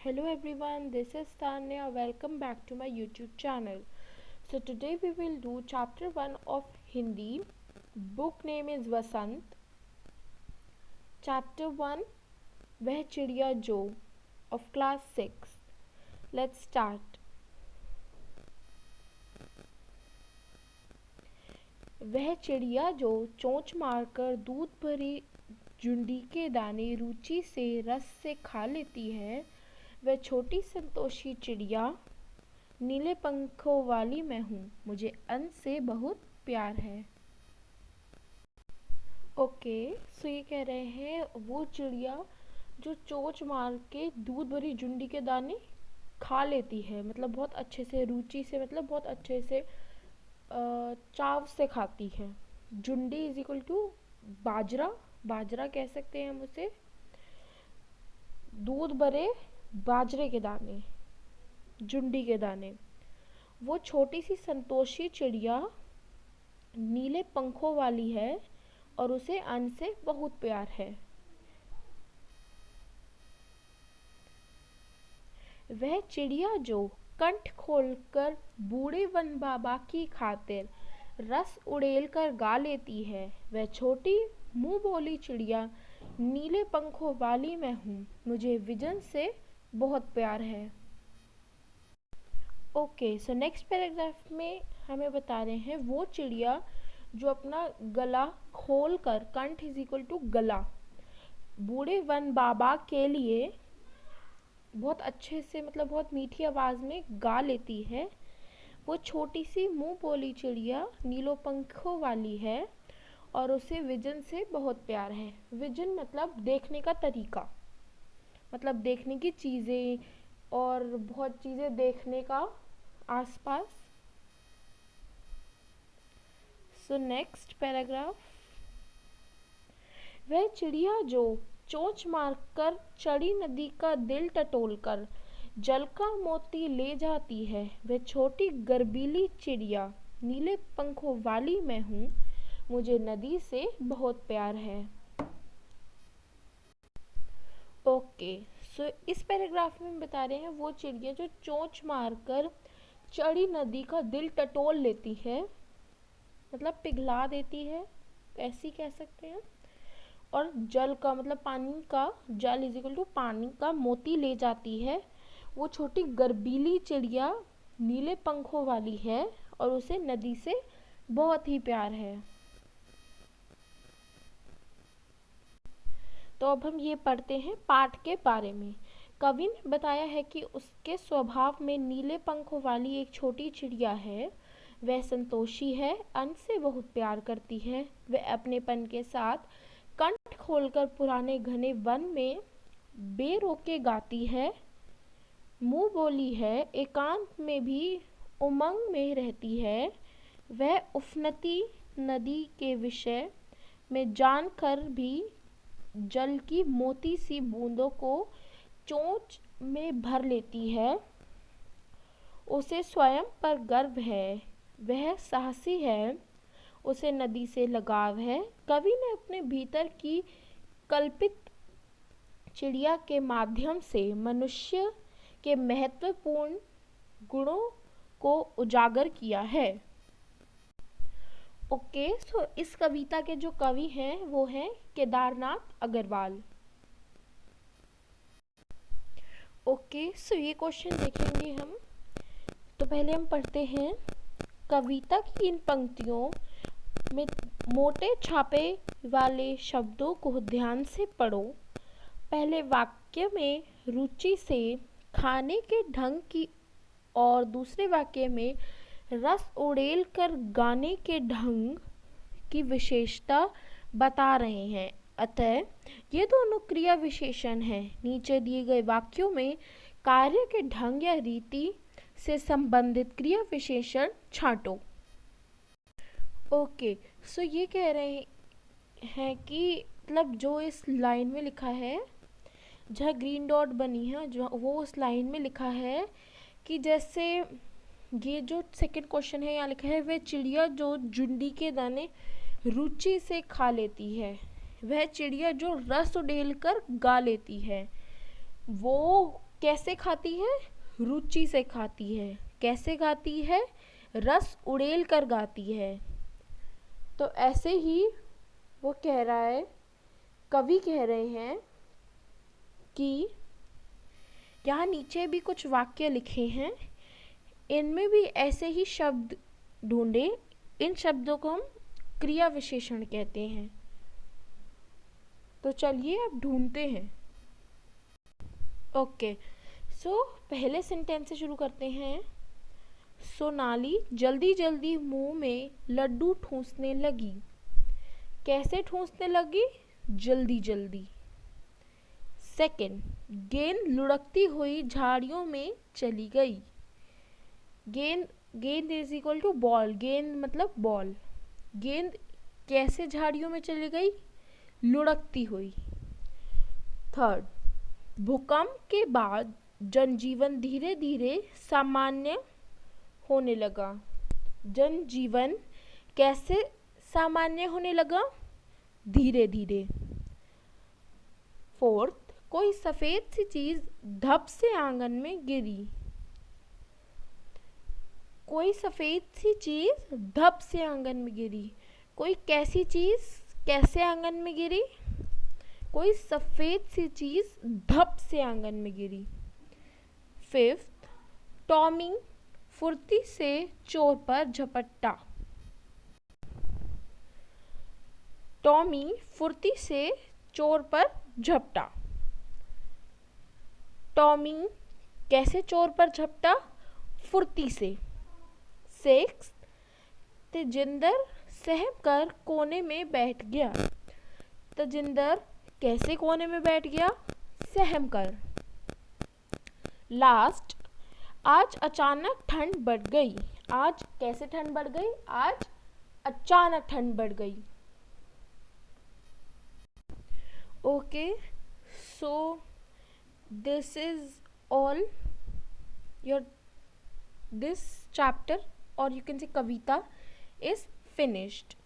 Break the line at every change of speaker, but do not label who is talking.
Hello everyone, this is Tanya. Welcome back to my YouTube channel. So today we will do chapter 1 of Hindi. Book name is Vasant. Chapter 1 वह चिड़िया जो of class 6. Let's start. वह चिड़िया जो चोंच मारकर दूध भरी जुंडी के दाने रुचि से रस से खा लेती है, वह छोटी संतोषी चिड़िया नीले पंखों वाली मैं हूँ, मुझे अन्न से बहुत प्यार है। ओके, सो ये कह रहे हैं वो चिड़िया जो चोंच मार के दूध भरी जुंडी के दाने खा लेती है, मतलब बहुत अच्छे से, रुचि से, मतलब बहुत अच्छे से चाव से खाती है। जुंडी इज इक्वल टू बाजरा, बाजरा कह सकते हैं हम उसे। दूध भरे बाजरे के दाने, जुंडी के दाने। वो छोटी सी संतोषी चिड़िया नीले पंखों वाली है और उसे अन्न से बहुत प्यार है। वह चिड़िया जो कंठ खोलकर बूढ़े वन बाबा की खातिर रस उड़ेल कर गा लेती है, वह छोटी मुंह बोली चिड़िया नीले पंखों वाली मैं हूँ, मुझे विजन से बहुत प्यार है। ओके, सो नेक्स्ट पैराग्राफ में हमें बता रहे हैं वो चिड़िया जो अपना गला खोल कर, कंठ इज इक्वल टू गला, बूढ़े वन बाबा के लिए बहुत अच्छे से, मतलब बहुत मीठी आवाज़ में गा लेती है। वो छोटी सी मुंह बोली चिड़िया नीलो पंखों वाली है और उसे विजन से बहुत प्यार है। विजन मतलब देखने का तरीका, मतलब देखने की चीज़ें और बहुत चीज़ें देखने का आसपास। सो नेक्स्ट पैराग्राफ, वह चिड़िया जो चोंच मारकर चढ़ी नदी का दिल टटोलकर जल का मोती ले जाती है, वह छोटी गर्बीली चिड़िया नीले पंखों वाली मैं हूँ, मुझे नदी से बहुत प्यार है। ओके, सो इस पैराग्राफ में बता रहे हैं वो चिड़िया जो चोंच मारकर चढ़ी नदी का दिल टटोल लेती है, मतलब पिघला देती है, ऐसी कह सकते हैं। और जल का मतलब पानी का, जल इज इक्वल टू पानी का मोती ले जाती है। वो छोटी गर्बीली चिड़िया नीले पंखों वाली है और उसे नदी से बहुत ही प्यार है। तो अब हम ये पढ़ते हैं पाठ के बारे में। कवि ने बताया है कि उसके स्वभाव में नीले पंखों वाली एक छोटी चिड़िया है। वह संतोषी है, अन्न से बहुत प्यार करती है। वह अपनेपन के साथ कंठ खोलकर पुराने घने वन में बेरोके गाती है, मुंह बोली है, एकांत में भी उमंग में रहती है। वह उफनती नदी के विषय में जानकर भी जल की मोती सी बूंदों को चोंच में भर लेती है। उसे स्वयं पर गर्व है, वह साहसी है, उसे नदी से लगाव है। कवि ने अपने भीतर की कल्पित चिड़िया के माध्यम से मनुष्य के महत्वपूर्ण गुणों को उजागर किया है। ओके, सो इस कविता के जो कवि हैं वो हैं केदारनाथ अग्रवाल। ओके, सो ये क्वेश्चन देखेंगे हम। तो पहले हम पढ़ते हैं कविता की इन पंक्तियों में मोटे छापे वाले शब्दों को ध्यान से पढ़ो। पहले वाक्य में रुचि से खाने के ढंग की और दूसरे वाक्य में रस उड़ेल कर गाने के ढंग की विशेषता बता रहे हैं। अतः ये दोनों क्रिया विशेषण हैं। नीचे दिए गए वाक्यों में कार्य के ढंग या रीति से संबंधित क्रिया विशेषण छांटो। ओके, सो ये कह रहे हैं कि मतलब जो इस लाइन में लिखा है, जहाँ ग्रीन डॉट बनी है, जो वो उस लाइन में लिखा है कि जैसे ये जो सेकंड क्वेश्चन है यहाँ लिखा है वह चिड़िया जो जुंडी के दाने रुचि से खा लेती है, वह चिड़िया जो रस उड़ेल कर गा लेती है। वो कैसे खाती है? रुचि से खाती है। कैसे गाती है? रस उड़ेल कर गाती है। तो ऐसे ही वो कह रहा है, कवि कह रहे हैं कि यहाँ नीचे भी कुछ वाक्य लिखे हैं, इनमें भी ऐसे ही शब्द ढूंढे। इन शब्दों को हम क्रिया विशेषण कहते हैं। तो चलिए अब ढूंढते हैं। ओके, सो पहले सेंटेंस से शुरू करते हैं। सोनाली जल्दी जल्दी मुंह में लड्डू ठूंसने लगी। कैसे ठूंसने लगी? जल्दी जल्दी। सेकंड, गेंद लुढ़कती हुई झाड़ियों में चली गई। गेंद इज इक्वल टू बॉल। गेंद मतलब बॉल। गेंद कैसे झाड़ियों में चली गई? लुढ़कती हुई। थर्ड, भूकंप के बाद जनजीवन धीरे धीरे सामान्य होने लगा। जनजीवन कैसे सामान्य होने लगा? धीरे धीरे। फोर्थ, कोई सफेद सी चीज धप से आंगन में गिरी। कोई सफेद सी चीज धप से आंगन में गिरी। कोई कैसी चीज कैसे आंगन में गिरी? कोई सफेद सी चीज धप से आंगन में गिरी। फिफ्थ, टॉमी फुर्ती से चोर पर झपटा। टॉमी फुर्ती से चोर पर झपटा। टॉमी कैसे चोर पर झपटा? फुर्ती से। सिक्स, तेजिंदर सहम कर कोने में बैठ गया। तेजिंदर कैसे कोने में बैठ गया? सहम कर। लास्ट, आज अचानक ठंड बढ़ गई। आज कैसे ठंड बढ़ गई? आज अचानक ठंड बढ़ गई। Okay, so this is all your this chapter, or you can say kavita, is finished.